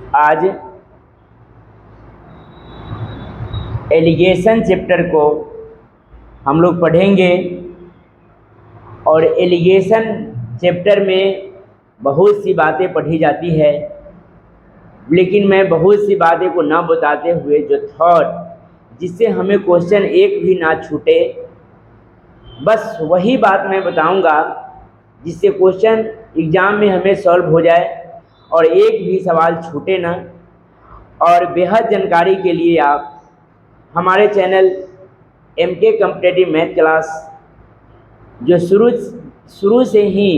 आज allegation chapter को हम लोग पढ़ेंगे और एलिगेशन चैप्टर में बहुत सी बातें पढ़ी जाती है, लेकिन मैं बहुत सी बातें को ना बताते हुए जो थॉट जिससे हमें क्वेश्चन एक भी ना छूटे, बस वही बात मैं बताऊंगा जिससे क्वेश्चन एग्ज़ाम में हमें सॉल्व हो जाए और एक भी सवाल छूटे ना। और बेहद जानकारी के लिए आप हमारे channel MK competitive math class जो शुरू से ही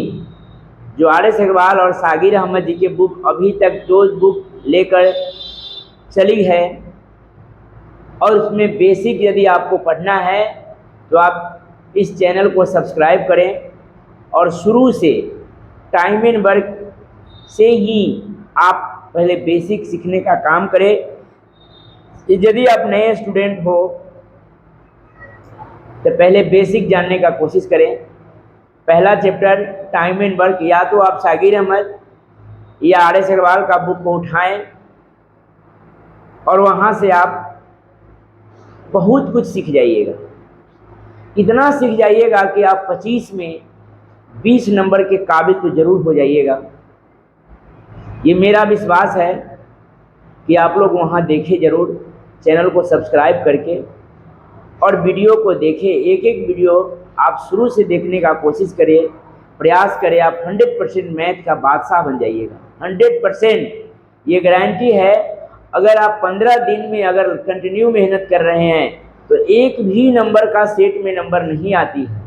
जो RS अग्रवाल और सागिर अहमद जी के बुक अभी तक 2 बुक लेकर चली है, और उसमें बेसिक यदि आपको पढ़ना है तो आप इस चैनल को सब्सक्राइब करें और शुरू से टाइम एंड वर्क से ही आप पहले बेसिक सीखने का काम करें। यदि आप नए स्टूडेंट हो तो पहले बेसिक जानने का कोशिश करें। पहला चैप्टर टाइम एंड वर्क, या तो आप सागिर अहमद या RS अग्रवाल का बुक को उठाएं और वहाँ से आप बहुत कुछ सीख जाइएगा। इतना सीख जाइएगा कि आप 25 में 20 नंबर के काबिल तो ज़रूर हो जाइएगा। ये मेरा विश्वास है कि आप लोग वहाँ देखें ज़रूर, चैनल को सब्सक्राइब करके और वीडियो को देखें। एक एक वीडियो आप शुरू से देखने का कोशिश करें, प्रयास करें। आप 100% मैथ का बादशाह बन जाइएगा। 100% ये गारंटी है। अगर आप 15 दिन में अगर कंटिन्यू मेहनत कर रहे हैं तो एक भी नंबर का सेट में नंबर नहीं आती है।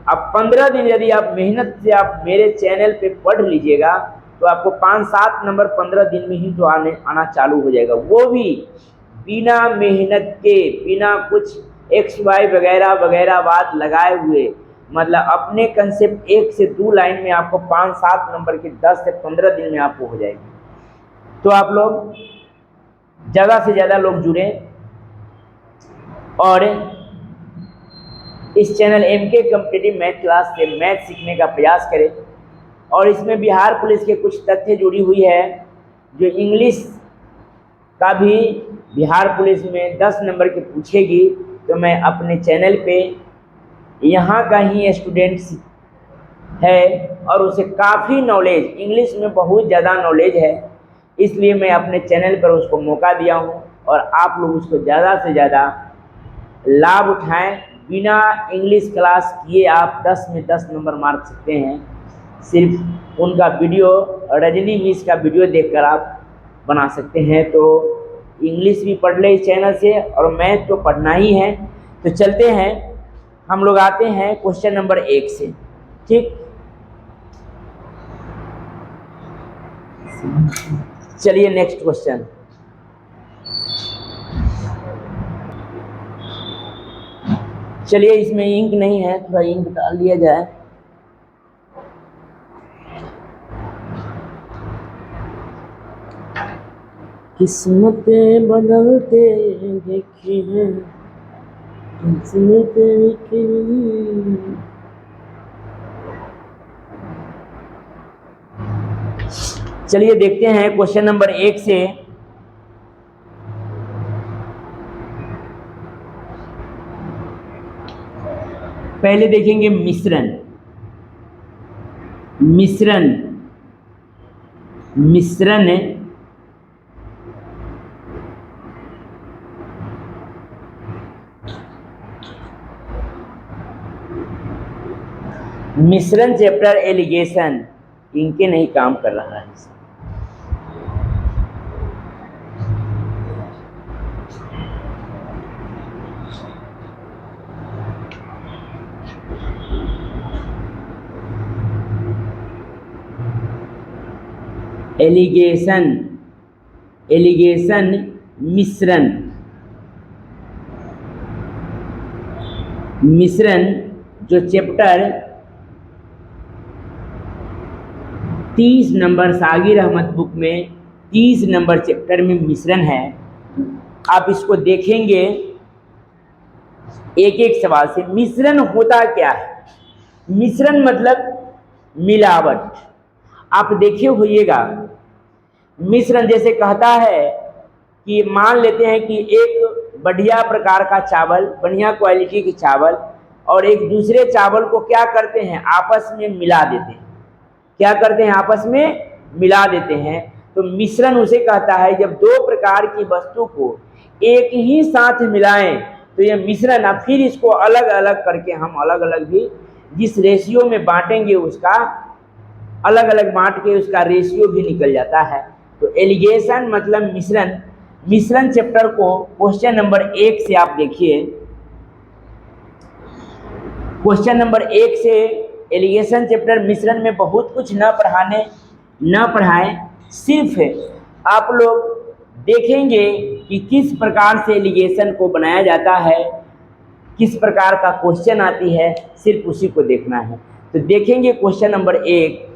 अब 15 दिन यदि आप मेहनत से आप मेरे चैनल पे पढ़ लीजिएगा तो आपको 5-7 नंबर 15 दिन में ही तो आना चालू हो जाएगा, वो भी बिना मेहनत के, बिना कुछ XY वगैरह वगैरह बात लगाए हुए। मतलब अपने कंसेप्ट 1 से 2 लाइन में आपको 5-7 नंबर के 10 से 15 दिन में आपको हो जाएगी। तो आप लोग ज़्यादा से ज़्यादा लोग जुड़ें और इस channel MK competitive math class से मैथ सीखने का प्रयास करें। और इसमें बिहार पुलिस के कुछ तथ्य जुड़ी हुई है, जो इंग्लिश का भी बिहार पुलिस में 10 नंबर के पूछेगी, तो मैं अपने चैनल पे यहाँ का ही स्टूडेंट्स है और उसे काफ़ी नॉलेज, इंग्लिश में बहुत ज़्यादा नॉलेज है, इसलिए मैं अपने चैनल पर उसको मौका दिया हूँ और आप लोग उसको ज़्यादा से ज़्यादा लाभ उठाएं। बिना इंग्लिश क्लास किए आप 10 में 10 नंबर मार सकते हैं। सिर्फ उनका वीडियो, रजनी मिस का वीडियो देखकर आप बना सकते हैं। तो इंग्लिश भी पढ़ ले इस चैनल से और मैथ तो पढ़ना ही है। तो चलते हैं, हम लोग आते हैं क्वेश्चन नंबर 1 से। ठीक, चलिए नेक्स्ट क्वेश्चन। चलिए, इसमें इंक नहीं है, थोड़ा इंक डाल दिया जाए। किस्मत बदलते देखी है, किस्मत की। चलिए देखते हैं क्वेश्चन नंबर 1 से। पहले देखेंगे मिश्रण। मिश्रण मिश्रण मिश्रण चैप्टर एलिगेशन, इनके नहीं काम कर रहा है। एलिगेशन, एलिगेशन मिश्रण, मिश्रण जो चैप्टर 30 नंबर सागिर अहमद बुक में 30 नंबर चैप्टर में मिश्रण है। आप इसको देखेंगे एक एक सवाल से। मिश्रण होता क्या है? मिश्रण मतलब मिलावट। आप देखे होइएगा मिश्रण जैसे कहता है कि मान लेते हैं कि एक बढ़िया प्रकार का चावल, बढ़िया क्वालिटी के चावल और एक दूसरे चावल को क्या करते हैं, आपस में मिला देते हैं। क्या करते हैं, आपस में मिला देते हैं। तो मिश्रण उसे कहता है जब दो प्रकार की वस्तु को एक ही साथ मिलाएं तो ये मिश्रण। अब फिर इसको अलग अलग करके हम अलग अलग भी जिस रेशियो में बांटेंगे उसका अलग अलग बांट के उसका रेशियो भी निकल जाता है। तो एलिगेशन मतलब मिश्रण। मिश्रण चैप्टर को क्वेश्चन नंबर 1 से आप देखिए। क्वेश्चन नंबर 1 से एलिगेशन चैप्टर मिश्रण में बहुत कुछ न पढ़ाएं, सिर्फ आप लोग देखेंगे कि किस प्रकार से एलिगेशन को बनाया जाता है, किस प्रकार का क्वेश्चन आती है, सिर्फ उसी को देखना है। तो देखेंगे क्वेश्चन नंबर 1।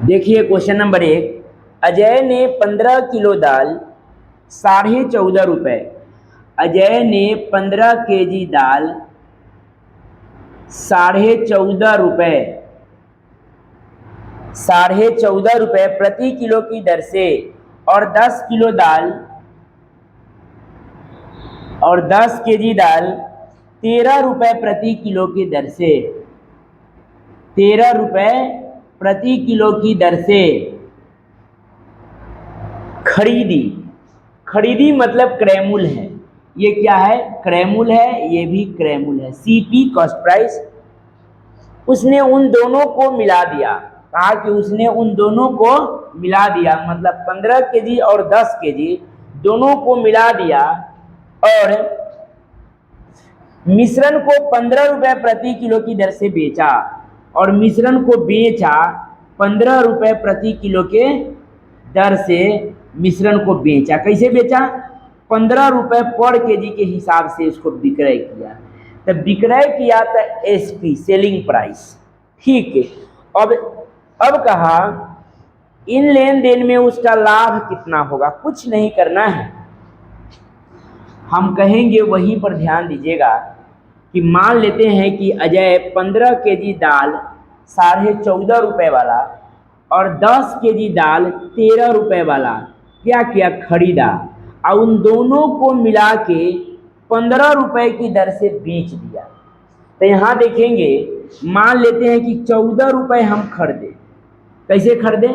देखिए क्वेश्चन नंबर 1, अजय ने 15 किलो दाल 14.5 रुपए। अजय ने 15 केजी दाल 14.5 रुपए 14.5 रुपए प्रति किलो की दर से और 10 किलो दाल और 10 केजी दाल 13 रुपए प्रति किलो की दर से 13 रुपए प्रति किलो की दर से खरीदी। खरीदी मतलब क्रयमूल्य है। ये क्या है, क्रयमूल्य है, ये भी क्रयमूल्य है, सीपी कॉस्ट प्राइस। उसने उन दोनों को मिला दिया। कहा कि उसने उन दोनों को मिला दिया, मतलब 15 केजी और 10 केजी दोनों को मिला दिया और मिश्रण को 15 रुपए प्रति किलो की दर से बेचा और मिश्रण को बेचा 15 रुपए प्रति किलो के दर से मिश्रण को बेचा। कैसे बेचा, 15 रुपए पर केजी के हिसाब से इसको विक्रय किया। तब विक्रय किया तो एसपी सेलिंग प्राइस, ठीक है। अब कहा इन लेन देन में उसका लाभ कितना होगा, कुछ नहीं करना है, हम कहेंगे वहीं पर ध्यान दीजिएगा कि मान लेते हैं कि अजय 15 केजी दाल 14.5 रुपए वाला और 10 केजी दाल 13 रुपए वाला क्या किया, खरीदा और उन दोनों को मिला के 15 रुपए की दर से बेच दिया। तो यहाँ देखेंगे, मान लेते हैं कि 14 रुपए हम खरीदे। कैसे खरीदे,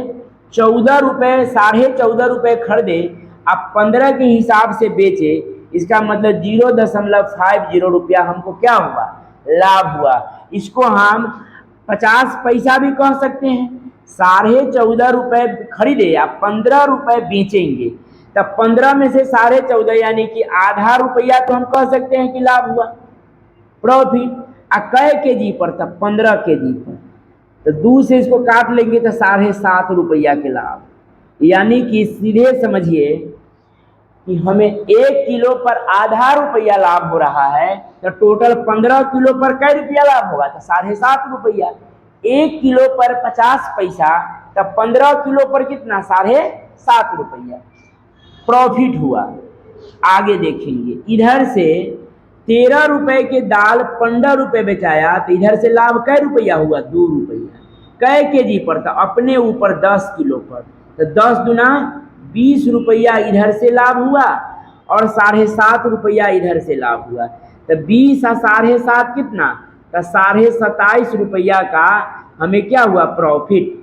14 रुपए 14.5 रुपए खरीदे, अब 15 के हिसाब से बेचे, इसका मतलब 0.50 रुपया हमको क्या हुआ, लाभ हुआ। इसको हम 50 पैसा भी कह सकते हैं। 14.5 रुपए खरीदे या 15 रुपए बेचेंगे, तब 15 में से 14.5 यानी कि आधा रुपया तो हम कह सकते हैं कि लाभ हुआ, प्रॉफिट। कै केजी पर, तब 15 केजी पर, तो 2 से इसको काट लेंगे तो 7.5 रुपया के लाभ। यानी कि सीधे समझिए कि हमें 1 किलो पर आधा रुपया लाभ हो रहा है, तो टोटल 15 किलो पर कै रुपया लाभ होगा, तो 7.5 रुपया। 1 किलो पर 50 पैसा, तब 15 किलो पर कितना, 7.5 रुपया प्रॉफिट हुआ। आगे देखेंगे, इधर से 13 रुपए के दाल 15 रुपए बेचाया, तो इधर से लाभ कै रुपया हुआ, 2 रुपया। कै केजी पर, तो अपने ऊपर 10 किलो पर, तो 10 दुना 20 रुपया इधर से लाभ हुआ और 7.5 रुपया इधर से लाभ हुआ। तो 20 और 7.5 कितना, तो 27.5 रुपया का हमें क्या हुआ, प्रॉफिट।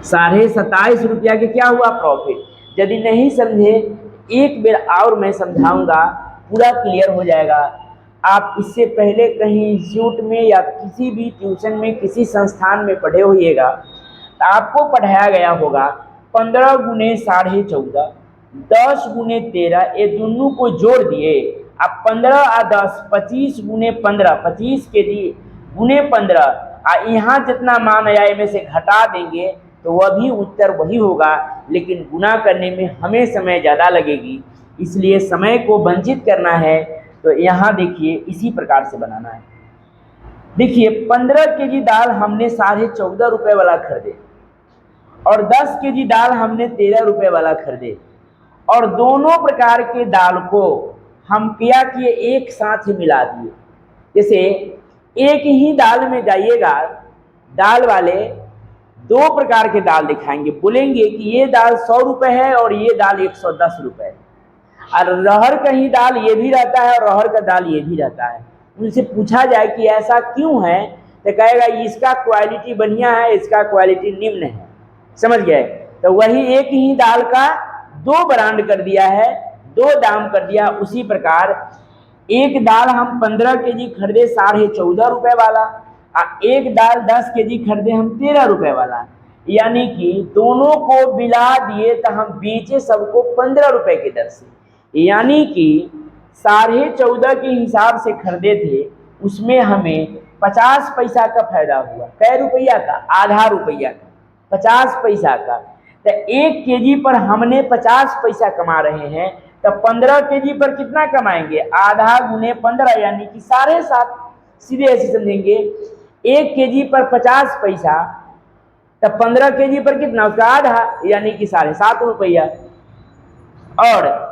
27.5 रुपया के क्या हुआ, प्रॉफिट। यदि नहीं समझे एक बार और मैं समझाऊंगा, पूरा क्लियर हो जाएगा। आप इससे पहले कहीं इंस्टीट्यूट में या किसी भी ट्यूशन में किसी संस्थान में पढ़े होइएगा, तो आपको पढ़ाया गया होगा 15 गुने 14.5, 10 गुने 13, ये दोनों को जोड़ दिए, अब 15 और 10 25 गुने 15, 25 केजी गुने 15, यहाँ जितना मान आया इनमें से घटा देंगे तो वह भी उत्तर वही होगा, लेकिन गुना करने में हमें समय ज़्यादा लगेगी, इसलिए समय को वंचित करना है। तो यहाँ देखिए इसी प्रकार से बनाना है। देखिए 15 केजी दाल हमने 14.5 रुपए वाला खरीदे और 10 केजी दाल हमने 13 रुपए वाला खरीदे। और दोनों प्रकार के दाल को हम क्या किए, एक साथ ही मिला दिए। जैसे एक ही दाल में जाइएगा, दाल वाले दो प्रकार के दाल दिखाएंगे, बोलेंगे कि ये दाल 100 रुपये है और ये दाल 110 रुपये है। और रहर का ही दाल ये भी रहता है और रहर का दाल ये भी रहता है। उनसे पूछा जाए कि ऐसा क्यों है, तो कहेगा इसका क्वालिटी बढ़िया है, इसका क्वालिटी निम्न है। समझ गए? तो वही एक ही दाल का दो ब्रांड कर दिया है, दो दाम कर दिया। उसी प्रकार एक दाल हम 15 केजी खरीदे 14.5 रुपये वाला, और एक दाल 10 केजी खरीदे हम 13 रुपये वाला, यानी कि दोनों को मिला दिए तो हम बेचे सबको 15 रुपये की दर से। यानी कि 14.5 के हिसाब से खरीदे थे, उसमें हमें 50 पैसा का फायदा हुआ। कै रुपया का? आधा रुपया का, 50 पैसा का। तो 1 केजी पर हमने 50 पैसा कमा रहे हैं, तो 15 केजी पर कितना कमाएंगे? आधा गुने 15 यानी कि 7.5। सीधे ऐसे समझेंगे, 1 केजी पर 50 पैसा, तो 15 केजी पर कितना? उसका आधा, यानी कि 7.5 रुपया। और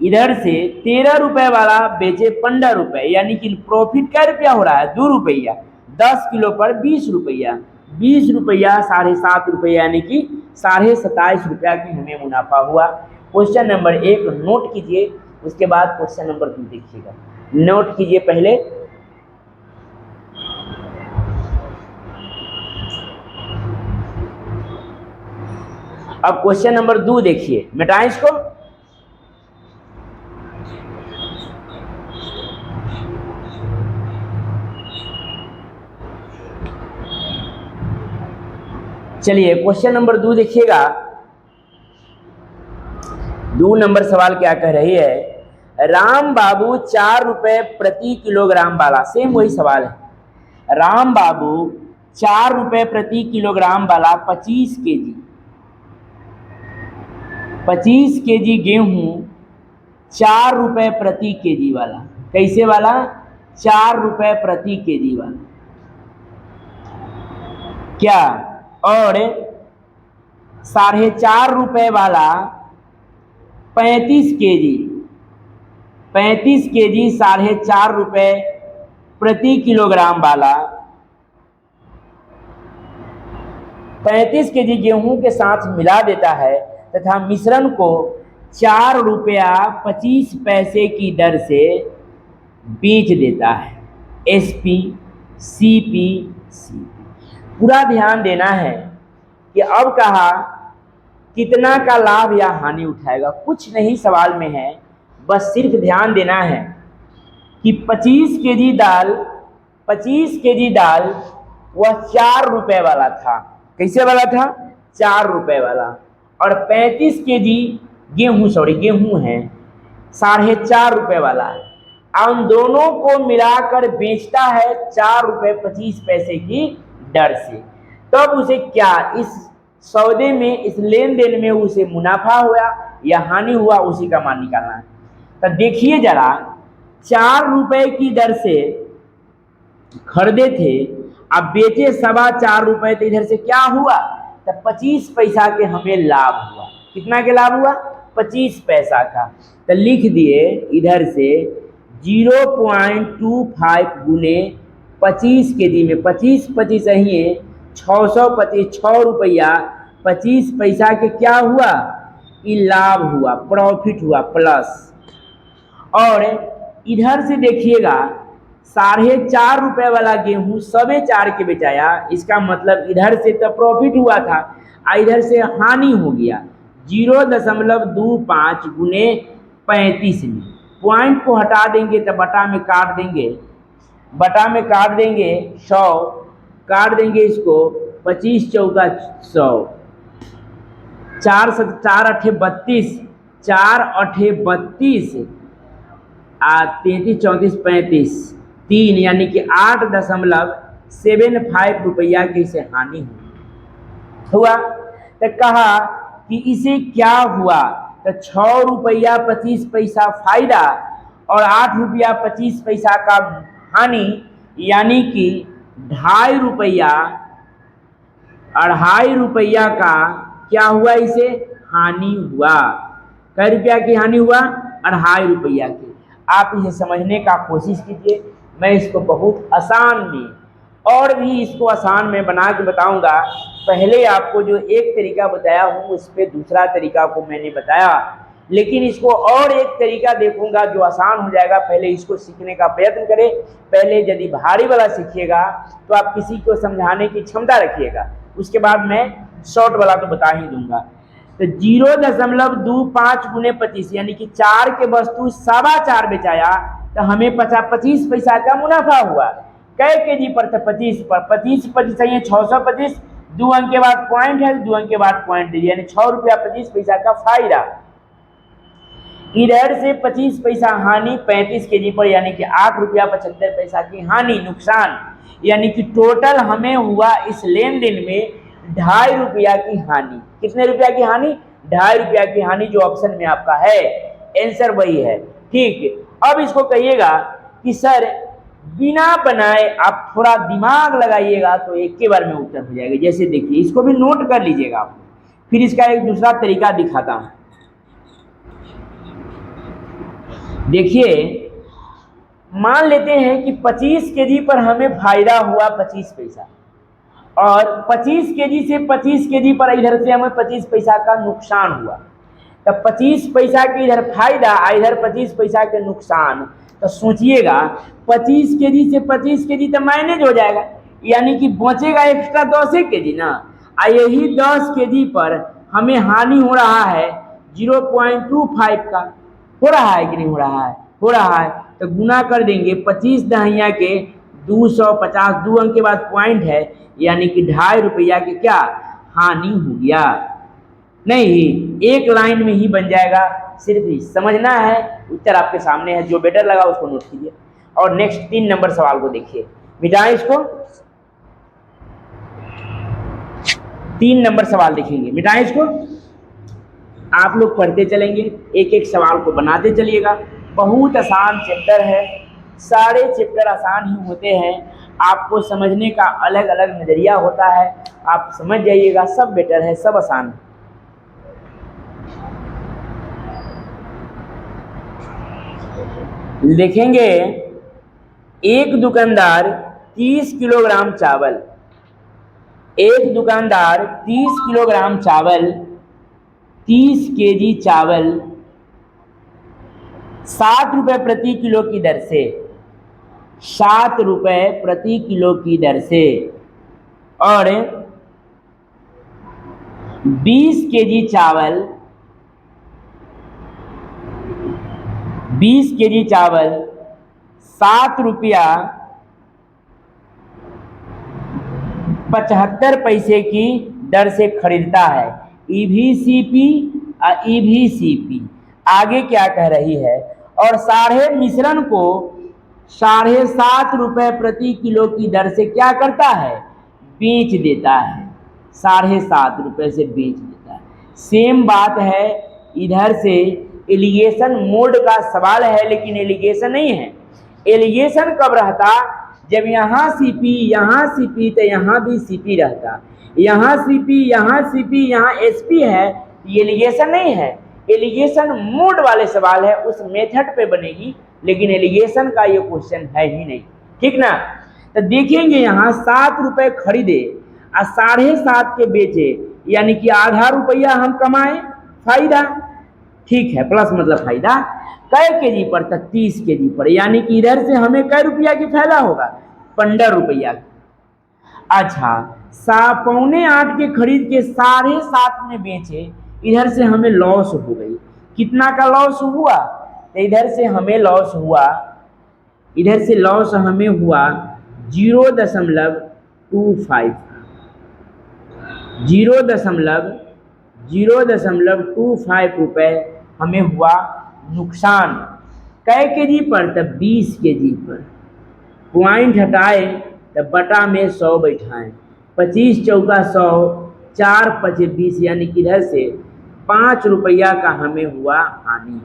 इधर से 13 रुपये वाला बेचे 15 रुपये, यानी कि प्रॉफिट क्या रुपया हो रहा है? 2 रुपया। 10 किलो पर 20 रुपया, 20 रुपया 7.5 रुपया, यानी कि 27.5 रुपया की हमें मुनाफा हुआ। क्वेश्चन नंबर 1 नोट कीजिए, उसके बाद क्वेश्चन नंबर 2 देखिएगा। नोट कीजिए पहले। अब क्वेश्चन नंबर 2 देखिए, मिटाएं इसको। चलिए क्वेश्चन नंबर 2 देखिएगा। 2 नंबर सवाल क्या कह रही है? राम बाबू 4 रुपये प्रति किलोग्राम वाला, सेम वही सवाल है। राम बाबू 4 रुपये प्रति किलोग्राम वाला 25 केजी गेहूं 4 रुपये प्रति केजी वाला, कैसे वाला? 4 रुपये प्रति केजी वाला क्या? और 4.5 रुपये वाला 35 केजी 4.5 रुपये प्रति किलोग्राम वाला 35 केजी गेहूं के साथ मिला देता है तथा मिश्रण को 4 रुपया 25 पैसे की दर से बेच देता है। SP CP पूरा ध्यान देना है कि अब कहा कितना का लाभ या हानि उठाएगा, कुछ नहीं सवाल में है, बस सिर्फ ध्यान देना है कि 25 केजी दाल वह 4 रुपये वाला था। कैसे वाला था? 4 रुपये वाला। और 35 केजी गेहूं है 4.5 रुपये वाला है। उन दोनों को मिलाकर बेचता है 4 रुपये 25 पैसे की दर से। तब उसे क्या, इस सौदे में, इस लेन देन में उसे मुनाफा हुआ या हानि हुआ, उसी का मान निकालना है। तो देखिए जरा, 4 रुपये की दर से खरीदे थे, अब बेचे 4.25 रुपये, तो इधर से क्या हुआ? तो 25 पैसा के हमें लाभ हुआ। कितना के लाभ हुआ? 25 पैसा का। तो लिख दिए इधर से 0.25 गुने 25 केजी में 25 ही 625, 6 रुपया 25 पैसा के क्या हुआ? ये लाभ हुआ, प्रॉफिट हुआ प्लस। और इधर से देखिएगा 4.5 रुपये वाला गेहूं 4.25 के बेचाया, इसका मतलब इधर से तो प्रॉफिट हुआ था, इधर से हानि हो गया। 0.25 गुने 35 में पॉइंट को हटा देंगे तो बटा में काट देंगे, 100 काट देंगे इसको, 25 चौका 100, 4 8 32, 4 8 32, 33 34 35, 3 यानी कि 8.75 रुपया की इसे हानि हुआ। तो कहा कि इसे क्या हुआ? तो 6 रुपया 25 पैसा फायदा और 8 रुपया 25 पैसा का हानि, यानी कि 2.5 रुपया का क्या हुआ? इसे हानि हुआ। कै रुपया की हानि हुआ, 2.5 रुपया की। आप इसे समझने का कोशिश कीजिए। मैं इसको बहुत आसान में और भी इसको आसान में बना के बताऊंगा। पहले आपको जो एक तरीका बताया हूँ उस पर दूसरा तरीका को मैंने बताया, लेकिन इसको और एक तरीका देखूंगा जो आसान हो जाएगा। पहले इसको सीखने का प्रयत्न करें। पहले यदि भारी वाला सीखिएगा तो आप किसी को समझाने की क्षमता रखिएगा, उसके बाद मैं शॉर्ट वाला तो बता ही दूंगा। तो 0.25 गुने 25 यानी कि 4 के वस्तु 4.25 बेचाया तो हमें 25 पैसा का मुनाफा हुआ। कै केजी पर? तो 25 पर। 25 25 है 625, 2 अंक के बाद पॉइंट है, 2 अंक के बाद पॉइंट दीजिए, यानी 6 रुपया 25 पैसा का फायदा। इधर से 25 पैसा हानि 35 केजी पर, यानी कि 8 रुपया 75 पैसा की हानि, नुकसान। यानी कि टोटल हमें हुआ इस लेन देन में 2.5 रुपया की हानि। कितने रुपया की हानि? 2.5 रुपया की हानि, जो ऑप्शन में आपका है। आंसर वही है। ठीक, अब इसको कहिएगा कि सर बिना बनाए आप थोड़ा दिमाग लगाइएगा तो एक के बार में उत्तर हो जाएगा। जैसे देखिए, इसको भी नोट कर लीजिएगा आप, फिर इसका एक दूसरा तरीका दिखाता हूं। देखिए, मान लेते हैं कि 25 केजी पर हमें फायदा हुआ 25 पैसा, और 25 केजी से 25 केजी पर इधर से हमें 25 पैसा का नुकसान हुआ। तो 25 पैसा के इधर फायदा, इधर 25 पैसा के नुकसान। तो सोचिएगा 25 केजी से 25 केजी तो मैनेज हो जाएगा, यानी कि बचेगा एक्स्ट्रा 10 केजी ना। यही 10 केजी पर हमें हानि हो रहा है 0.25 का। हो रहा है कि नहीं हो रहा है? हो रहा है। तो गुना कर देंगे 25 दहिया के 250, 2 अंक के बाद पॉइंट है, यानी कि 2.5 रुपया की क्या हानि हो गया। नहीं, एक लाइन में ही बन जाएगा, सिर्फ समझना है। उत्तर आपके सामने है, जो बेटर लगा उसको नोट कीजिए। और नेक्स्ट 3 नंबर सवाल को देखिए, मिटाएं इसको। 3 नंबर सवाल देखेंगे, मिटाएं इसको। आप लोग पढ़ते चलेंगे, एक एक सवाल को बनाते चलिएगा। बहुत आसान चैप्टर है, सारे चैप्टर आसान ही होते हैं। आपको समझने का अलग अलग नजरिया होता है, आप समझ जाइएगा। सब बेटर है, सब आसान है। देखेंगे, एक दुकानदार 30 किलोग्राम चावल, एक दुकानदार 30 किलोग्राम चावल, 30 केजी चावल 7 रुपए प्रति किलो की दर से, 7 रुपए प्रति किलो की दर से, और 20 केजी चावल, 20 केजी चावल 7 रुपया 75 पैसे की दर से खरीदता है। ईवीसीपी और ईवीसीपी आगे क्या कह रही है? और साढ़े मिश्रण को 7.5 रुपए प्रति किलो की दर से क्या करता है? बेच देता है। 7.5 रुपए से बेच देता है। सेम बात है इधर से। एलिगेशन मोड का सवाल है, लेकिन एलिगेशन नहीं है। एलिगेशन कब रहता? जब यहाँ सीपी, यहाँ सीपी, तो यहाँ भी सीपी रहता। यहाँ सीपी, यहाँ सीपी, यहाँ एसपी है, ये एलिगेशन नहीं है। एलिगेशन मोड वाले सवाल है, उस मेथड पे बनेगी, लेकिन एलिगेशन का ये क्वेश्चन है ही नहीं। ठीक ना? तो देखेंगे यहाँ 7 रुपए खरीदे और 7.5 के बेचे, यानी कि आधा रुपया हम कमाए, फायदा। ठीक है, प्लस मतलब फायदा। कै केजी पर? तक 30 केजी पर, यानी कि इधर से हमें कै रुपया की फायदा होगा? 15 रुपया। अच्छा, 7.25 के खरीद के 7.5 में बेचे, इधर से हमें लॉस हो गई। कितना का लॉस हुआ? तो इधर से हमें लॉस हुआ, इधर से लॉस हमें हुआ 0.25, 0.25 रुपए हमें हुआ नुकसान। कै केजी पर? तब 20 केजी पर। पॉइंट हटाए तब बटा में 100 बैठाएं। 25 चौका 100, 4 5 20, यानी कि इधर से 5 रुपया का हमें हुआ हानि,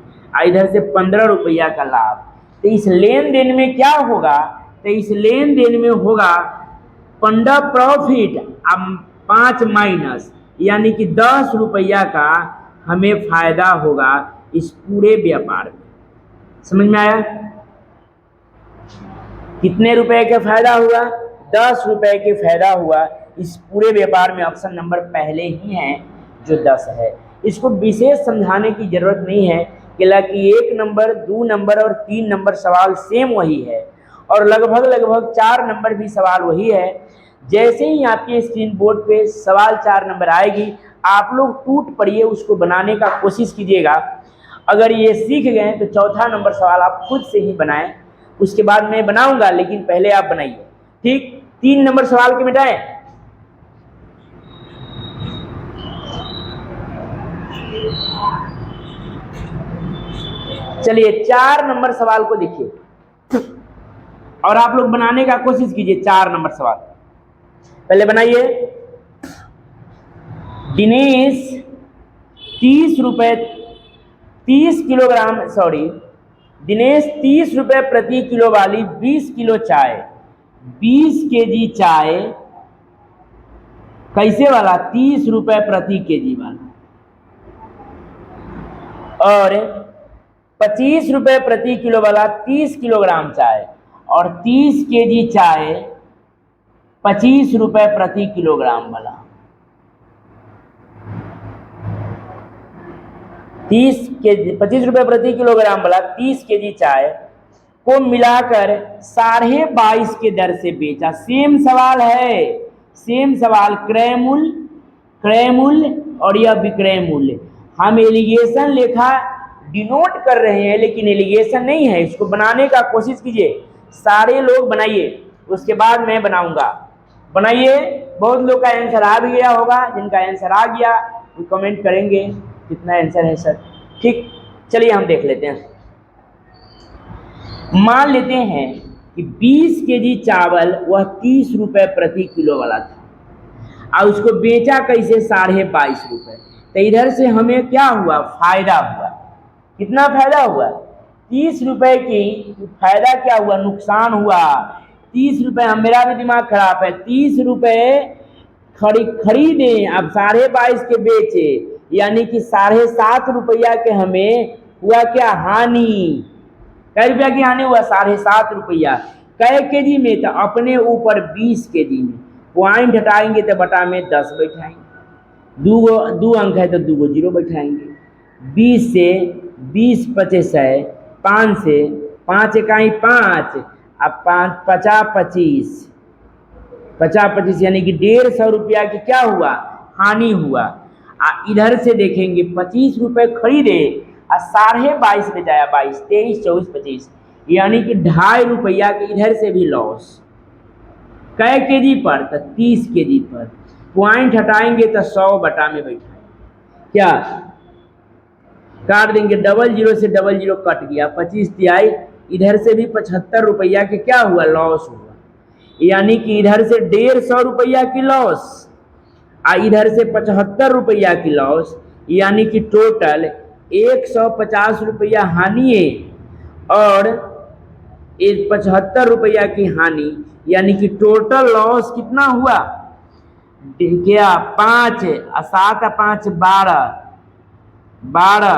इधर से 15 रुपया का लाभ। तो इस लेन देन में क्या होगा? तो इस लेन देन में होगा 15 प्रॉफिट, अब 5 माइनस, यानी कि 10 रुपया का हमें फायदा होगा इस पूरे व्यापार में। समझ में आया? कितने रुपए का फायदा हुआ? 10 रुपए के फायदा हुआ इस पूरे व्यापार में। ऑप्शन नंबर पहले ही है जो 10 है। इसको विशेष समझाने की जरूरत नहीं है कि 1 नंबर, 2 नंबर और 3 नंबर सवाल सेम वही है, और लगभग 4 नंबर भी सवाल वही है। जैसे ही आपके स्क्रीन बोर्ड पे सवाल 4 नंबर आएगी, आप लोग टूट पड़िए, उसको बनाने का कोशिश कीजिएगा। अगर ये सीख गए तो चौथा नंबर सवाल आप खुद से ही बनाएं, उसके बाद मैं बनाऊंगा, लेकिन पहले आप बनाइए। ठीक, 3 नंबर सवाल के मिटाएं। चलिए 4 नंबर सवाल को देखिए और आप लोग बनाने का कोशिश कीजिए। 4 नंबर सवाल पहले बनाइए। दिनेश 30 रुपए प्रति किलो वाली 20 किलो चाय, 20 केजी चाय कैसे वाला 30 रुपए प्रति केजी वाला, और 25 रुपए प्रति किलो वाला 30 किलोग्राम चाय, और 30 केजी चाय 25 रुपए प्रति किलोग्राम वाला। 25 रुपए प्रति किलोग्राम वाला 30 केजी चाय को मिलाकर 22.5 के दर से बेचा। सेम सवाल है, सेम सवाल, क्रय मूल्य और यह विक्रय मूल्य। हम एलिगेशन लेखा डिनोट कर रहे हैं, लेकिन एलिगेशन नहीं है। इसको बनाने का कोशिश कीजिए, सारे लोग बनाइए, उसके बाद मैं बनाऊंगा। बनाइए। बहुत लोग का आंसर आ भी गया होगा, जिनका आंसर आ गया वो कमेंट करेंगे कितना आंसर है सर। ठीक, चलिए हम देख लेते हैं। मान लेते हैं कि 20 केजी चावल वह 30 रुपए प्रति किलो वाला था और उसको बेचा कैसे 22.5 रुपए। तो इधर से हमें क्या हुआ? फायदा हुआ। कितना फायदा हुआ? 30 रुपए की फायदा क्या हुआ? नुकसान हुआ। 30 रुपए, हम मेरा भी दिमाग खराब है, 30 रुपए खरीदे, अब 22.5 के बेचे, यानी कि 7.5 रुपया के हमें हुआ क्या? हानि। कै रुपया की हानि हुआ? 7.5 रुपया। कै केजी में? तो अपने ऊपर 20 केजी में। पॉइंट हटाएंगे तो बटा में 10 बैठाएंगे, दो अंक है तो 2 जीरो बैठाएंगे। 20 से 20 25 है, 5 से 5 इकाई 5, अब 5 50 25 यानी कि 150 रुपया की क्या हुआ? हानि हुआ। इधर से देखेंगे 25 रुपए खरीदे और 22.5 बेचाया, 22 23 24 25, यानी कि 2.5 रुपया के इधर से भी लॉस। कै केजी पर? तो 30 केजी पर। पॉइंट हटाएंगे तो 100 बटा में बैठाएंगे। क्या काट देंगे? 00 से 00 कट गया, 25 तिहाई, इधर से भी 75 रुपया के क्या हुआ? लॉस हुआ। यानी कि इधर से 150 रुपया की लॉस और इधर से 75 रुपया की लॉस, यानी कि टोटल 150 रुपया हानि है और 75 रुपया की हानि, यानी कि टोटल लॉस कितना हुआ? क्या 5 7 5 12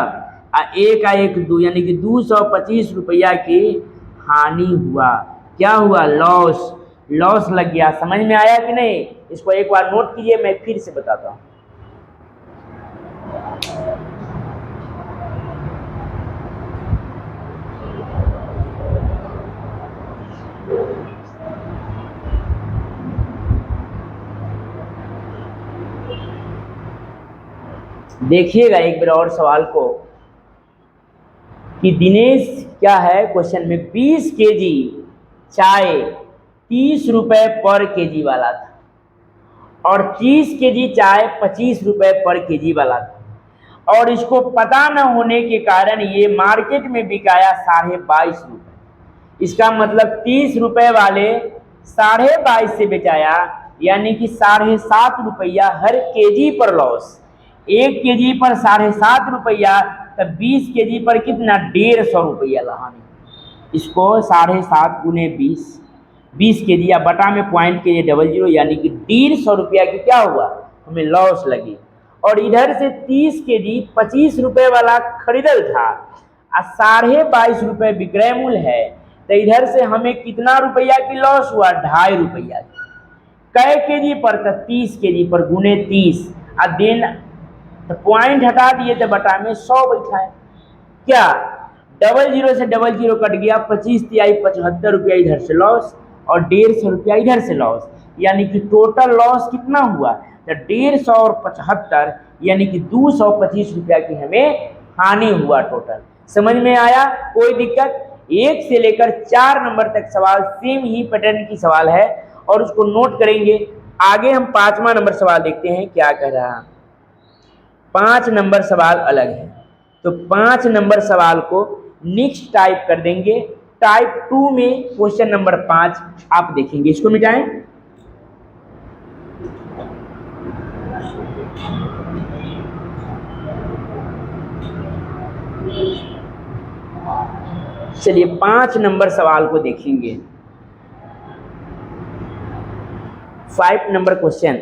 और 1 1 2, यानी कि 225 रुपया की हानि हुआ। क्या हुआ? लॉस। लॉस लग गया। समझ में आया कि नहीं? इसको एक बार नोट कीजिए, मैं फिर से बताता हूं। देखिएगा एक बार और सवाल को कि दिनेश क्या है क्वेश्चन में, 20 केजी चाय 30 रुपए पर केजी वाला था और 30 केजी चाय 25 रुपए पर केजी वाला था, और इसको पता न होने के कारण ये मार्केट में बिकाया 22.5 रुपए। इसका मतलब 30 रुपए वाले 22.5 से बेचाया, यानी कि 7.5 रुपया हर केजी पर लॉस। 1 केजी पर 7.5 रुपया, तब 20 केजी पर कितना? 150 रुपया लहानी। इसको 7.5 गुने 20 केजी या बटा में पॉइंट के लिए 00, यानी कि 150 रुपया की क्या हुआ? हमें लॉस लगी। और इधर से 30 केजी 25 रुपए वाला खरीदल था और 22.5 रुपए विक्रय मूल्य है, तो इधर से हमें कितना रुपया की लॉस हुआ? 2.5 रुपया। कै केजी पर? 30 केजी पर गुने 30 और देन तो पॉइंट हटा दिए तो बटा में 100 बैठा है। क्या 00 से 00 कट गया, 25 तिहाई 75 रुपया इधर से लॉस और 150 रुपया इधर से लॉस, यानी कि टोटल लॉस कितना हुआ? तो 150 और 75 यानी कि 225 रुपया की हमें हानि हुआ टोटल। समझ में आया? कोई दिक्कत? 1 से लेकर 4 नंबर तक सवाल सेम ही पैटर्न की सवाल है और उसको नोट करेंगे। आगे हम 5वां नंबर सवाल देखते हैं क्या कह रहा है। 5 नंबर सवाल अलग है, तो 5 नंबर सवाल को नेक्स्ट टाइप कर देंगे। टाइप 2 में क्वेश्चन नंबर 5 आप देखेंगे। इसको मिटाएं। चलिए 5 नंबर सवाल को देखेंगे। 5 नंबर क्वेश्चन।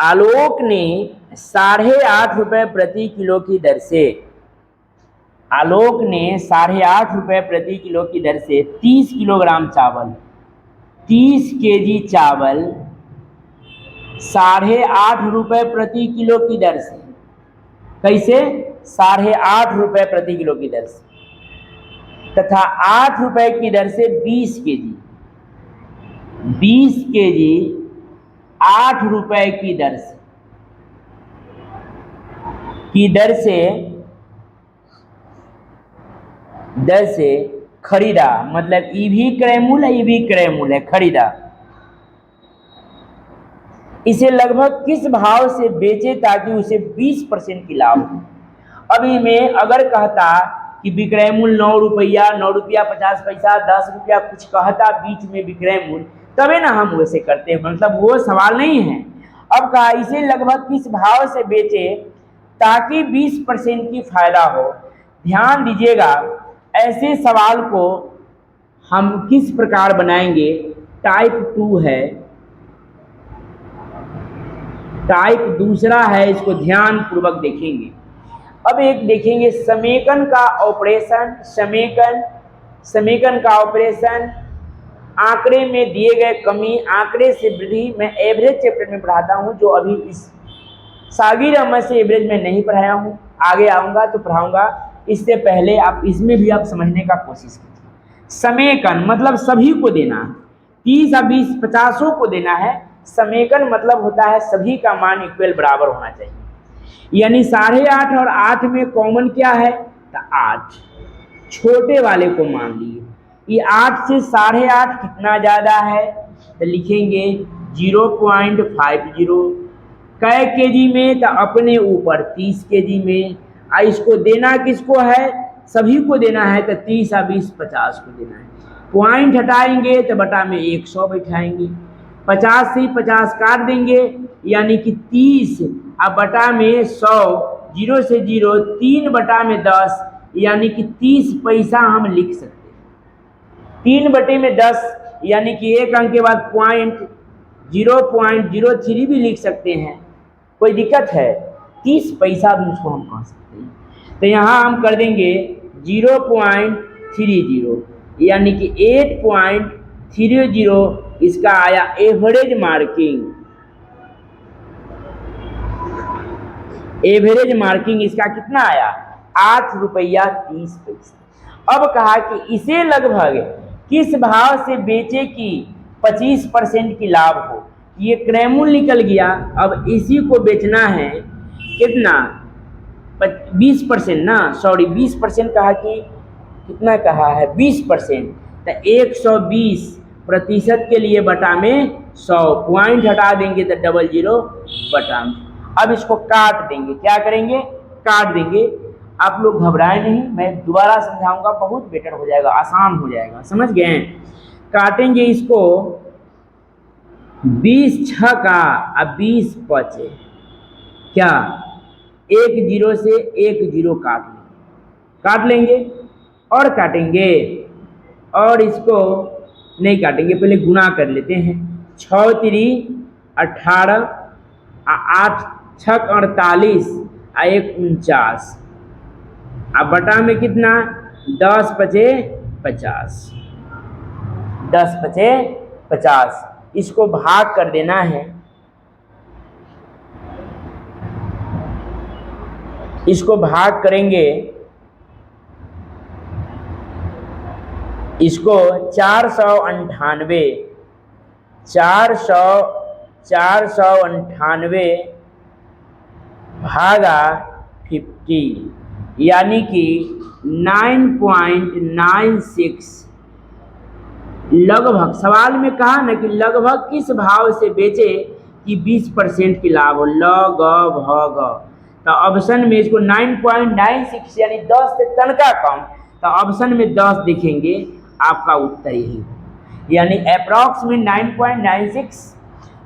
आलोक ने 8.5 रुपए प्रति किलो की दर से, आलोक ने 8.5 रुपए प्रति किलो की दर से 30 किलोग्राम चावल, 30 केजी चावल 8.5 रुपए प्रति किलो की दर से, कैसे? 8.5 रुपए प्रति किलो की दर से तथा 8 रुपए की दर से 20 केजी, 20 केजी 8 रुपए की दर से खरीदा। मतलब ई भी क्रय मूल्य है, ई भी क्रय मूल्य है, खरीदा। इसे लगभग किस भाव से बेचे ताकि उसे 20% की लाभ हो? अभी में अगर कहता कि विक्रय मूल्य 9 रुपया, 9 रुपया 50 पैसा, 10 रुपया कुछ कहता बीच में विक्रय मूल्य, तबे ना हम वैसे करते हैं, मतलब वो सवाल नहीं है। अब कहा इसे लगभग किस भाव से बेचे ताकि 20% की फायदा हो। ध्यान दीजिएगा, ऐसे सवाल को हम किस प्रकार बनाएंगे? टाइप 2 है, टाइप दूसरा है, इसको ध्यान पूर्वक देखेंगे। अब एक देखेंगे समेकन का ऑपरेशन। समेकन का ऑपरेशन, आंकड़े में दिए गए कमी, आंकड़े से वृद्धि। मैं एवरेज चैप्टर में पढ़ाता हूं, जो अभी इस सागिर अहमद से एवरेज में नहीं पढ़ाया हूं, आगे आऊंगा तो पढ़ाऊंगा। इससे पहले आप इसमें भी आप समझने का कोशिश कीजिए। समेकन मतलब सभी को देना, 30 और 20 50 को देना है। समेकन मतलब होता है सभी का मान इक्वल बराबर होना चाहिए, यानी 8.5 और 8 में कॉमन क्या है? तो 8, छोटे वाले को मान लिए। ये 8 से 8.5 कितना ज़्यादा है? तो लिखेंगे 0.50। कै केजी में? तो अपने ऊपर 30 केजी में। इसको देना किसको है? सभी को देना है, तो 30 और 20 50 को देना है। पॉइंट हटाएंगे तो बटा में 100 बैठाएंगे, 50 से 50 काट देंगे, यानी कि 30 और बटा में 100, 0 से 0, 3 बटा में 10, यानी कि 30 पैसा हम लिख सकते हैं। 3 बटे में 10 यानी कि एक अंक के बाद पॉइंट 0.03 भी लिख सकते हैं, कोई दिक्कत है? 30 पैसा भी उसको हम कह सकते हैं। तो यहाँ हम कर देंगे 0.30, यानी कि 8.30 इसका आया एवरेज मार्किंग। एवरेज मार्किंग इसका कितना आया? 8 रुपया 30 पैसा। अब कहा कि इसे लगभग किस भाव से बेचे कि 25% की लाभ हो। ये क्रय मूल्य निकल गया, अब इसी को बेचना है कितना? 20% ना, सॉरी 20% कहा कि कितना कहा है? 20%। तो 120% के लिए बटा में 100, पॉइंट हटा देंगे तो 00 बटा में। अब इसको काट देंगे, क्या करेंगे? काट देंगे। आप लोग घबराए नहीं, मैं दोबारा समझाऊंगा, बहुत बेटर हो जाएगा, आसान हो जाएगा, समझ गए? काटेंगे इसको 20 6 का और 20 5, क्या 1 0 से 1 0 काट लेंगे और काटेंगे, और इसको नहीं काटेंगे, पहले गुना कर लेते हैं। 6 3 18 8 छक 48 आ 1 49, अब बटा में कितना 10 पचे 50, 10 पचे 50, इसको भाग कर देना है, इसको भाग करेंगे, इसको 498 भागा 50, यानी कि 9.96 लगभग। सवाल में कहा ना कि लगभग किस भाव से बेचे कि 20% की लाभ हो, लगभग। तो ऑप्शन में इसको 9.96 यानी 10 से तनका कम, तो ऑप्शन में 10 देखेंगे, आपका उत्तर यही है, यानी अप्रॉक्स में 9.96।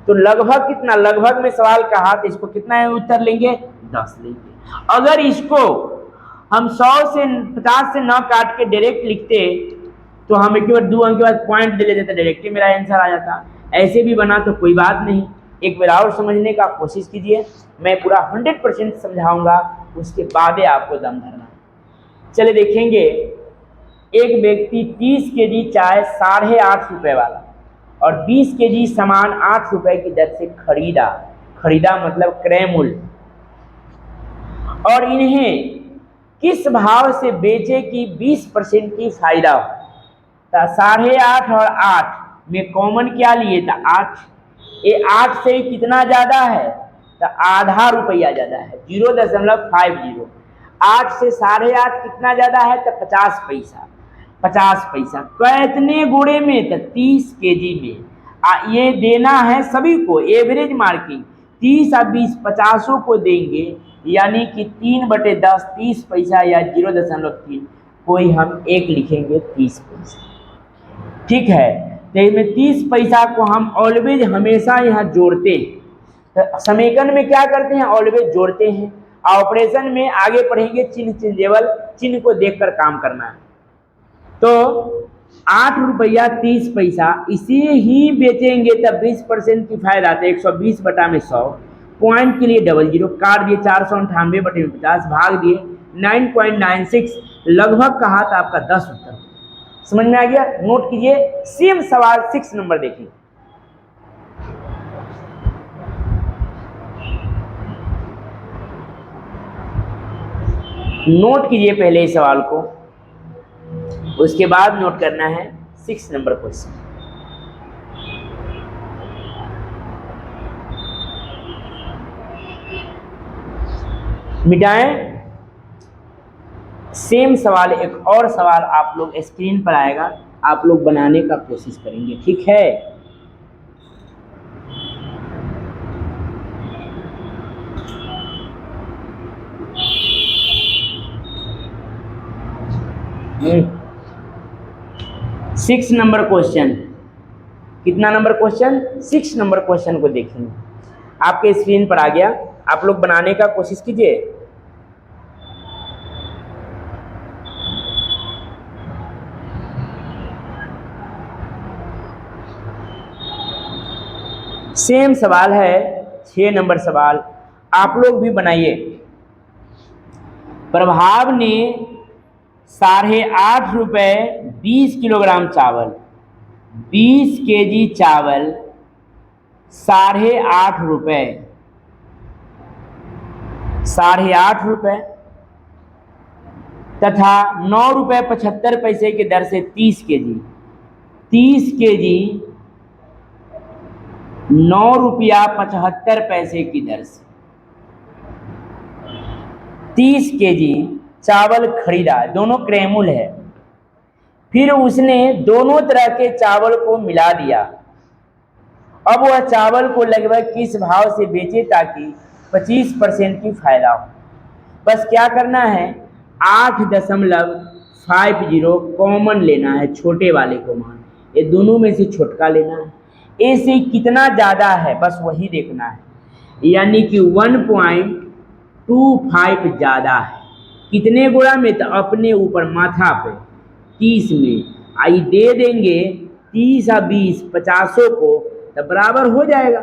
तो लगभग कितना, लगभग में सवाल कहा तो इसको कितना है उत्तर लेंगे 10 लेंगे। अगर इसको हम 100 से 50 से न काट के डायरेक्ट लिखते तो हम एक बार 2 अंक के बाद पॉइंट दे लेते, डायरेक्ट ही मेरा आंसर आ जाता। ऐसे भी बना तो कोई बात नहीं, एक बार और समझने का कोशिश कीजिए, मैं पूरा 100% समझाऊंगा, उसके बाद ही आपको दम धरना। चले देखेंगे, एक व्यक्ति 30 केजी चाय 8.5 रुपये वाला और 20 केजी सामान 8 रुपये की दर से खरीदा मतलब क्रय मूल्य, और इन्हें किस भाव से बेचे कि 20% की फायदा हो। तो 8.5 और 8 में कॉमन क्या लिए था 8, ये 8 से कितना ज़्यादा है तो आधा रुपया ज़्यादा है, 0.50। 8 से 8.5 कितना ज़्यादा है तो 50 पैसा, 50 पैसा कितने गुणे में तो 30 केजी में। ये देना है सभी को, एवरेज मार्किंग 30 और 20 50 को देंगे, यानी कि 3/10 30 पैसा या 0.3, कोई हम एक लिखेंगे 30 पैसा, ठीक है। तो इसमें 30 पैसा को हम ऑलवेज हमेशा यहाँ जोड़ते हैं, तो समीकरण में क्या करते हैं ऑलवेज जोड़ते हैं, ऑपरेशन में आगे पढ़ेंगे चिन्ह चेंजेबल, चिन्ह को देखकर काम करना है। तो 8 रुपया 30 पैसा इसे ही बेचेंगे तब 20% की फायदा, तो 120/100, पॉइंट के लिए 00 काट दिए, 498/50 भाग दिए 9.96, लगभग कहा था आपका 10 उत्तर। समझ में आ गया, नोट कीजिए। सेम सवाल 6 नंबर देखिए, नोट कीजिए पहले इस सवाल को, उसके बाद नोट करना है 6 नंबर क्वेश्चन। मिटाएं, सेम सवाल, एक और सवाल आप लोग स्क्रीन पर आएगा, आप लोग बनाने का कोशिश करेंगे, ठीक है। सिक्स नंबर क्वेश्चन, कितना नंबर क्वेश्चन 6 नंबर क्वेश्चन को देखेंगे, आपके स्क्रीन पर आ गया, आप लोग बनाने का कोशिश कीजिए। सेम सवाल है 6 नंबर सवाल, आप लोग भी बनाइए। प्रभाव ने 8.5 रुपये 20 किलोग्राम चावल, 20 केजी चावल 8.5 रुपये, 8.5 रुपये तथा 9.75 की दर से 30 केजी, 30 केजी 9.75 की दर से 30 केजी चावल खरीदा, दोनों क्रयमूल है। फिर उसने दोनों तरह के चावल को मिला दिया, अब वह चावल को लगभग किस भाव से बेचे ताकि 25% की फायदा हो। बस क्या करना है 8.50 कॉमन लेना है, छोटे वाले को मान, ये दोनों में से छोटका लेना है, ए से कितना ज़्यादा है बस वही देखना है, यानी कि 1.25 ज़्यादा है, कितने गुणा में तो अपने ऊपर माथा पे 30 में, आई दे देंगे 30 और 20 50 को, तो बराबर हो जाएगा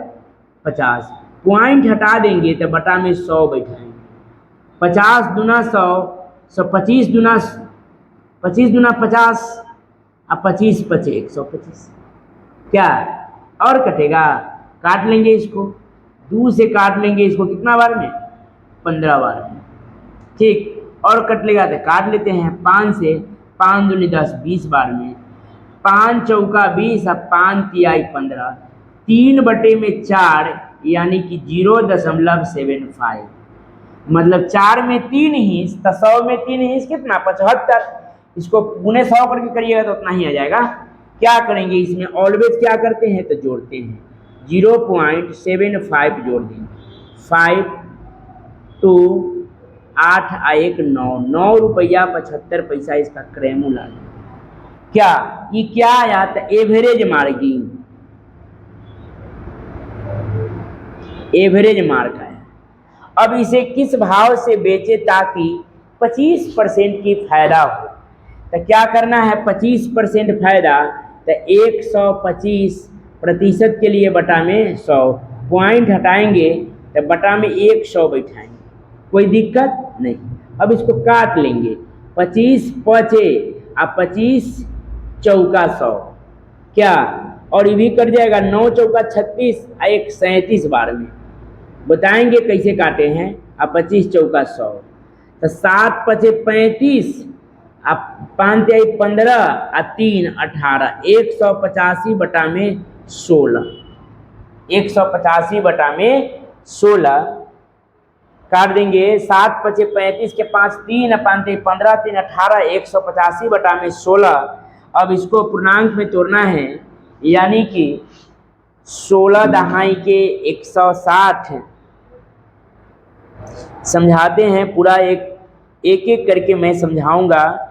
50, पॉइंट हटा देंगे तो बटा में 100 बैठाएंगे। 50 दूना 100, 125 दूना 50 और 25 पचे 125। क्या और कटेगा? काट लेंगे इसको, 2 से काट लेंगे इसको, कितना बार में? 15 बार में। ठीक, और कट लेगा तो काट लेते हैं 5 से, 5 दूनी 10, 20 बार में। 5 चौका 20 और 5 तिहाई 15, 3/4 यानी कि 0.75। मतलब 4 में 3 हिस्स, तो 100 में 3 हिस्स कितना? 75। इसको गुने 100 करके करिएगा तो उतना ही आ जाएगा। क्या करेंगे इसमें? ऑलवेज क्या करते हैं तो जोड़ते हैं, 0.75 जोड़ देंगे। 5 2 8 आ 1 9, 9 रुपया 75 पैसा इसका क्रेमुल आ गया। क्या ये क्या आया? तो एवरेज मार्जिन, एवरेज मार्क है। अब इसे किस भाव से बेचे ताकि 25% की फायदा हो? तो क्या करना है? 25% फायदा, तो 125% के लिए बटा में 100, पॉइंट हटाएंगे तो बटा में 100 बैठाएंगे, कोई दिक्कत नहीं। अब इसको काट लेंगे, 25 पचे और 25 चौका 100। क्या? और ये भी कट जाएगा, 9 चौका 36 और 1 37 बार में। बताएंगे कैसे काटे हैं। अब 25 चौका 100, तो 7 पचे 35 और 5 तिहाई 15 और 3 18, 185 बटा में 16, 185 बटा में 16 काट देंगे। 7 पचे 35 के 5 3 और 5 तिहाई 15, 3 18, 185 बटा में 16। अब इसको पूर्णांक में तोड़ना है, यानी कि 16 दहाई के 160। समझाते हैं पूरा, एक एक करके मैं समझाऊंगा।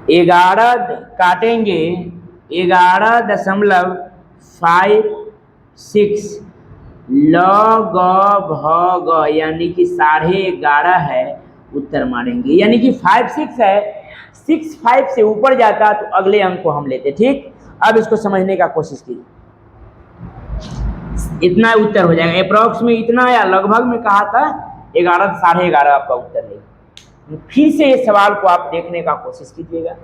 11 काटेंगे, 11.56 लग भग, यानी कि 11.5 है, उत्तर मारेंगे। यानी कि 5 6 है, 6 5 से ऊपर जाता तो अगले अंक को हम लेते। ठीक, अब इसको समझने का कोशिश कीजिए। इतना उत्तर हो जाएगा, अप्रॉक्स में इतना या लगभग में कहा था 11 11.5 आपका उत्तर है। फिर से इस सवाल को आप देखने का कोशिश कीजिएगा।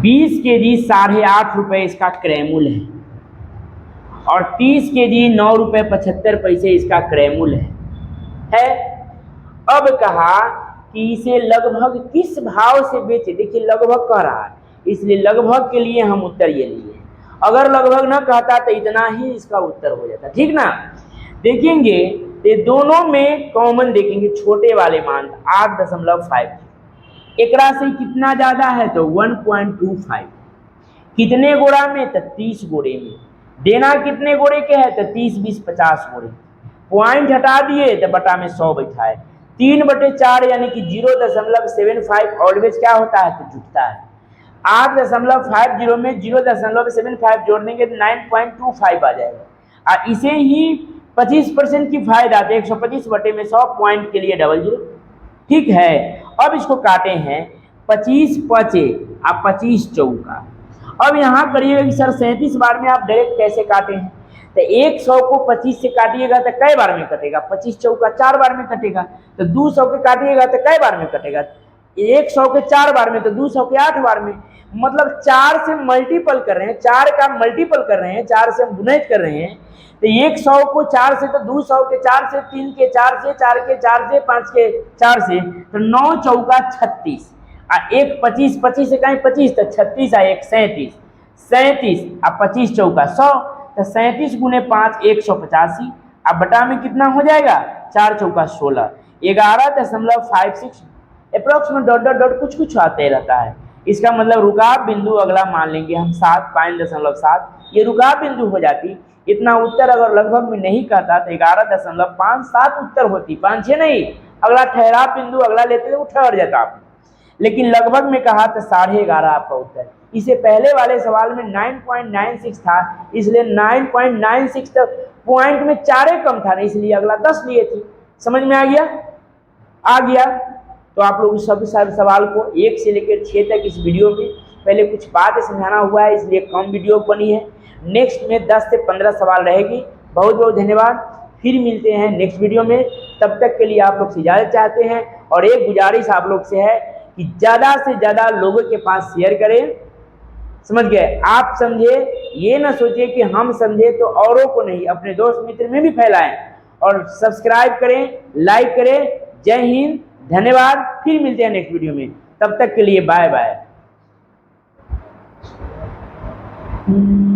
20 केजी 8.5 रुपये इसका क्रयमूल्य है, और 30 केजी 9 रुपये 75 पैसे इसका क्रयमूल्य है। अब कहा कि इसे लगभग किस भाव से बेचे। देखिए लगभग कह रहा है, इसलिए लगभग के लिए हम उत्तर ये लिए। अगर लगभग न कहता तो इतना ही इसका उत्तर हो जाता। ठीक ना? देखेंगे ये दोनों में कॉमन देखेंगे, छोटे वाले मान 8.5, एकरा से कितना ज्यादा है तो 1.25। कितने गोड़ा में तो 30 गोड़े में। देना कितने गोड़े के है तो 30 20 50 गोड़े। पॉइंट हटा दिए तो बटा में 100 बैठाए। 3/4 यानी कि 0.75 ऑलवेज क्या होता है तो जुटता है। 8.50 में 0.75 जोड़ देंगे तो 9.25 आ जाएगा। और इसे ही 25% की फायदा तो 125 बटे में 100, पॉइंट के लिए 00। ठीक है, अब इसको काटे हैं 25 पचे और 25 चौका। अब यहाँ करिएगा कि सर 37 बार में आप डायरेक्ट कैसे काटे हैं, तो 100 को 25 से काटिएगा तो कई बार में कटेगा? 25 चौका 4 बार में कटेगा। तो 200 के काटिएगा तो कई बार में कटेगा? 100 के 4 बार में, तो 200 के 8 बार में। मतलब 4 से मल्टीपल कर रहे हैं, 4 का मल्टीपल कर रहे हैं, 4 से हम गुणित कर रहे हैं। तो 100 को 4 से, तो 200 के 4 से, 3 के 4 से, 4 के 4 से, 5 के 4 से, तो 9 चौका 36 और 1 25, 25 से कहीं 25 तो 36 और 1 37, 37 और 25 चौका 100, तो 37 गुने 5 185। अब बटा में कितना हो जाएगा? 4 चौका 16, 11.56 अप्रोक्सीमेट डॉट डॉट डॉट कुछ कुछ आते रहता है। इसका मतलब रुकाव बिंदु अगला मान लेंगे हम 7, 5.7, ये रुकाव बिंदु हो जाती। इतना उत्तर अगर लगभग में नहीं कहता तो 11.57 उत्तर होती, 5 6 नहीं। अगला ठहराव बिंदु अगला लेते तो ठहर जाता आप, लेकिन लगभग में कहा तो 11.5 आपका उत्तर। इसे पहले वाले सवाल में 9.96 था, इसलिए 9.96 तक पॉइंट में 4 कम था, इसलिए अगला 10 लिए थे। समझ में आ गया? आ गया। तो आप लोग सब सवाल को 1 से लेकर 6 तक इस वीडियो में पहले कुछ बातें समझाना हुआ है, इसलिए कम वीडियो बनी है। नेक्स्ट में 10 से 15 सवाल रहेगी। बहुत बहुत धन्यवाद। फिर मिलते हैं नेक्स्ट वीडियो में। तब तक के लिए आप लोग से इजाज़त चाहते हैं और एक गुजारिश आप लोग से है कि ज़्यादा से ज़्यादा लोगों के पास शेयर करें। समझ गए? आप समझे, ये ना सोचिए कि हम समझे तो औरों को नहीं, अपने दोस्त मित्र में भी फैलाएं और सब्सक्राइब करें, लाइक करें। जय हिंद, धन्यवाद। फिर मिलते हैं नेक्स्ट वीडियो में। तब तक के लिए बाय बाय।